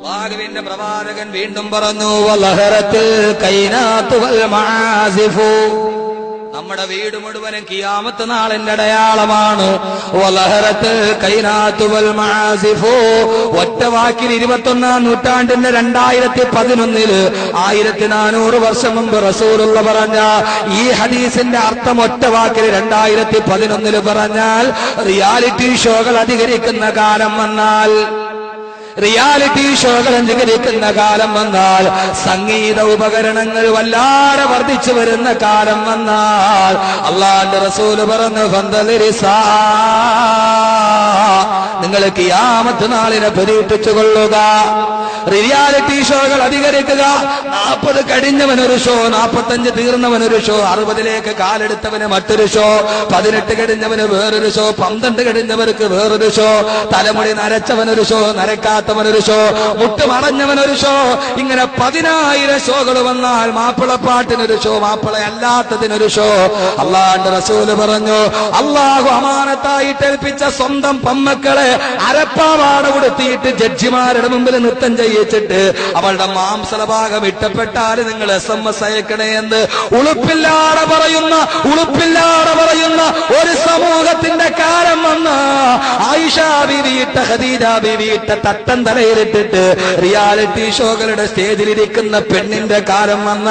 അല്ലാഹുവിന്റെ പ്രവാചകൻ വീണ്ടും പറഞ്ഞു, വലഹറത്തിൽ കൈനാത്തു വൽ മആസിഫു. നമ്മുടെ വീട് മുഴുവനും ഖിയാമത്ത് നാളിന്റെ അടയാളമാണ്. വലഹറത്തിൽ കൈനാത്തു വൽ മആസിഫു. ഒറ്റ വാക്കിൽ 21-ാം നൂറ്റാണ്ടിന്റെ 2011 1400 വർഷം മുമ്പ് റസൂലുള്ള പറഞ്ഞ ഈ ഹദീസിന്റെ അർത്ഥം ഒറ്റ വാക്കിൽ 2011 പറഞ്ഞാൽ റിയാലിറ്റി ഷോകൾ അധികരിക്കുന്ന കാലം വന്നാൽ, റിയാലിറ്റി ഷോകൾ അധികരിക്കുന്ന കാലം വന്നാൽ, സംഗീത ഉപകരണങ്ങൾ വല്ലാതെ വർദ്ധിച്ചു വരുന്ന കാലം വന്നാൽ, അല്ലാഹുവിന്റെ റസൂല് പറഞ്ഞു, ഫന്തലിരിസാ, നിങ്ങൾ ഖിയാമത്ത് നാളിനെ പ്രതീക്ഷിച്ചുകൊള്ളുക. റിയാലിറ്റി ഷോകൾ അധികരിക്കുക. 40 കഴിഞ്ഞവനൊരു ഷോ, 45 തീർന്നവനൊരു ഷോ, 60ലേക്ക് കാലെടുത്തവന് മറ്റൊരു ഷോ, 18 കഴിഞ്ഞവന് വേറൊരു ഷോ, 12 കഴിഞ്ഞവർക്ക് വേറൊരു ഷോ, തലമുടി നരച്ചവനൊരു ഷോ, നരക്കാത്തവനൊരു ഷോ, മുട്ടുമറഞ്ഞവനൊരു ഷോ, ഇങ്ങനെ 10,000 ഷോകൾ വന്നാൽ മാപ്പിളപ്പാട്ടിനൊരു ഷോ, മാപ്പിള അല്ലാത്തതിനൊരു ഷോ. അല്ലാഹുവിന്റെ റസൂല് പറഞ്ഞു, അല്ലാഹു അമാനത്തായിട്ട് ഏൽപ്പിച്ച സ്വന്തം പെമ്മക്കളെ അരപ്പാവാട കൊടുത്തിട്ട് ജഡ്ജിമാരുടെ മുമ്പിൽ നൃത്തം ചെയ്യിച്ചിട്ട് അവളുടെ മാംസഭാഗം ഇഷ്ടപ്പെട്ടാൽ നിങ്ങൾ SMS അയക്കണേ എന്ന് ഉളുപ്പില്ലാതെ പറയുന്ന ഒരു സമൂഹത്തിന്റെ കാലം വന്ന ആയിഷ ബീവിയിട്ട, ഖദീജ ബീവിയിട്ട തട്ടം തലയിലിട്ടിട്ട് റിയാലിറ്റി ഷോകളുടെ സ്റ്റേജിലിരിക്കുന്ന പെണ്ണിന്റെ കാലം വന്ന,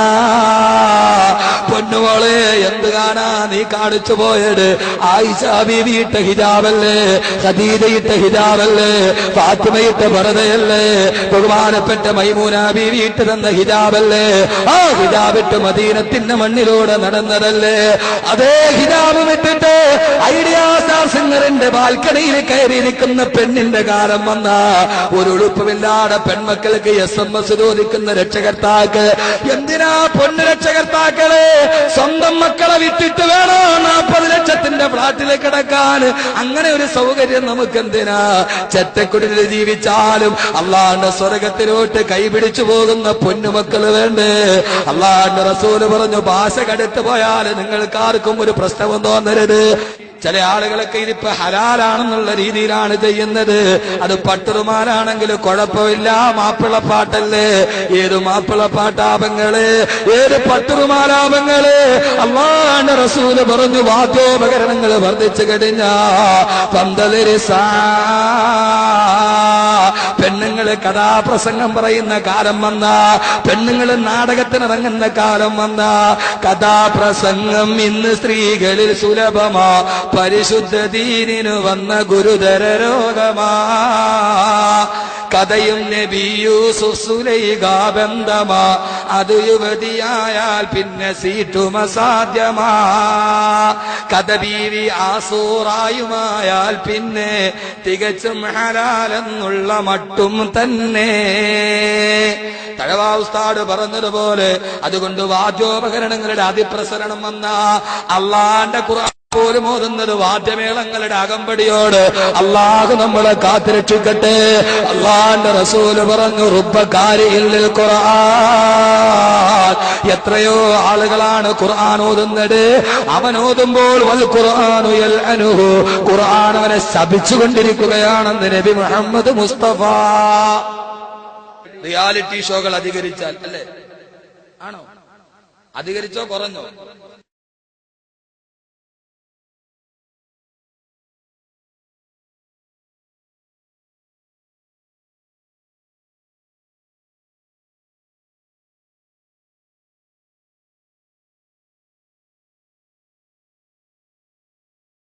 പൊന്നുമോളെ എന്ത് കാണാ നീ കാണിച്ചു പോയത്? ആയിഷ ബീവിയിട്ട ഹിജാബല്ലേ, ഖദീജയിട്ട ഹിജാബല്ലേ, ഫാത്തിമയിട്ട പർദയല്ലേ, ബഹുമാനപ്പെട്ട മൈമൂന ബീവി ഇട്ട് തന്ന ഹിജാബല്ലേ? ആ ഹിജാബിട്ട് മദീനത്തിന്റെ മണ്ണിലൂടെ നടന്നതല്ലേ? അതേ ഹിജാബ് വിട്ടിട്ട് ഐഡിയ സ്റ്റാർ സിംഗറിന്റെ ബാൽക്കണിയിൽ കയറിയിരിക്കുന്ന പെണ്ണിന്റെ കാലം വന്ന, ഒരു ഉളുപ്പുമില്ലാതെ പെൺമക്കൾക്ക് SMS ചോദിക്കുന്ന രക്ഷകർത്താക്ക്, എന്തിനാ പൊന്നു രക്ഷകർത്താക്കളെ സ്വന്തം മക്കളെ വിട്ടിട്ട് വേണോ 40 ലക്ഷത്തിന്റെ ഫ്ളാറ്റിൽ കിടക്കാൻ? അങ്ങനെ ഒരു സൗകര്യം നമുക്ക് എന്തിനാ? ചെറ്റക്കുടിൽ ജീവിച്ചാലും അള്ളാഹുവിന്റെ സ്വർഗത്തിലോട്ട് കൈപിടിച്ചു പോകുന്ന പൊന്നുമക്കള് വേണ്ടേ? അള്ളാഹുവിന്റെ റസൂല് പറഞ്ഞു, ഭാഷ കടുത്തു പോയാൽ നിങ്ങൾക്കാർക്കും ഒരു പ്രശ്നവും തോന്നരുത്. ചില ആളുകളൊക്കെ ഇതിപ്പോ ഹലാലാണെന്നുള്ള രീതിയിലാണ് ചെയ്യുന്നത്. അത് പട്ടുറുമാലാണെങ്കിൽ കുഴപ്പമില്ല, മാപ്പിളപ്പാട്ടല്ലേ? ഏത് മാപ്പിളപ്പാട്ടാപങ്ങള്, ഏത് പട്ടുറുമാലാപങ്ങള്? അല്ലാഹുവിന്റെ റസൂല് പറഞ്ഞു, വാദ്യോപകരണങ്ങൾ വർദ്ധിച്ചു കഴിഞ്ഞാ പന്തലിരിസാ, പെണ്ണുങ്ങള് കഥാപ്രസംഗം പറയുന്ന കാലം വന്ന, പെണ്ണുങ്ങള് നാടകത്തിനിറങ്ങുന്ന കാലം വന്ന, കഥാപ്രസംഗം ഇന്ന് സ്ത്രീകളിൽ സുലഭമാ, പരിശുദ്ധ ദീനിനു വന്ന ഗുരുതര രോഗമാ. കഥയും നബി യൂസുഫ് സുലൈഖാ ബന്ധമാ, അത് യുവതിയായാൽ പിന്നെ സീറ്റും അസാധ്യമാ. കഥ ബീവി ആസൂറായുമായാൽ പിന്നെ തികച്ചും ഹലാലെന്നുള്ള മട്ടും തന്നെ. തഴവാ ഉസ്താദ് പറഞ്ഞതുപോലെ അതുകൊണ്ട് വാദ്യോപകരണങ്ങളുടെ അതിപ്രസരണം വന്ന, അള്ളാന്റെ ഖുർആൻ പോലും ഓതുന്നത് വാദ്യമേളങ്ങളുടെ അകമ്പടിയോട്. അള്ളാഹു നമ്മളെ കാത്തുരക്ഷിക്കട്ടെ. അള്ളാന്റെ റസൂല് പറഞ്ഞു, റുബ്ബകാരിഇൽ ഖുർആൻ, എത്രയോ ആളുകളാണ് ഖുർആൻ ഓതുന്നത്, അവൻ ഓതുമ്പോൾ വൽ ഖുർആനു യൽഅനുഹു, ഖുർആൻ അവനെ ശപിച്ചുകൊണ്ടിരിക്കുകയാണെന്ന് നബി മുഹമ്മദ് മുസ്തഫ. റിയാലിറ്റി ഷോകൾ അധികരിച്ചാൽ, അല്ലേ? ആണോ? അധികരിച്ചോ കുറഞ്ഞോ?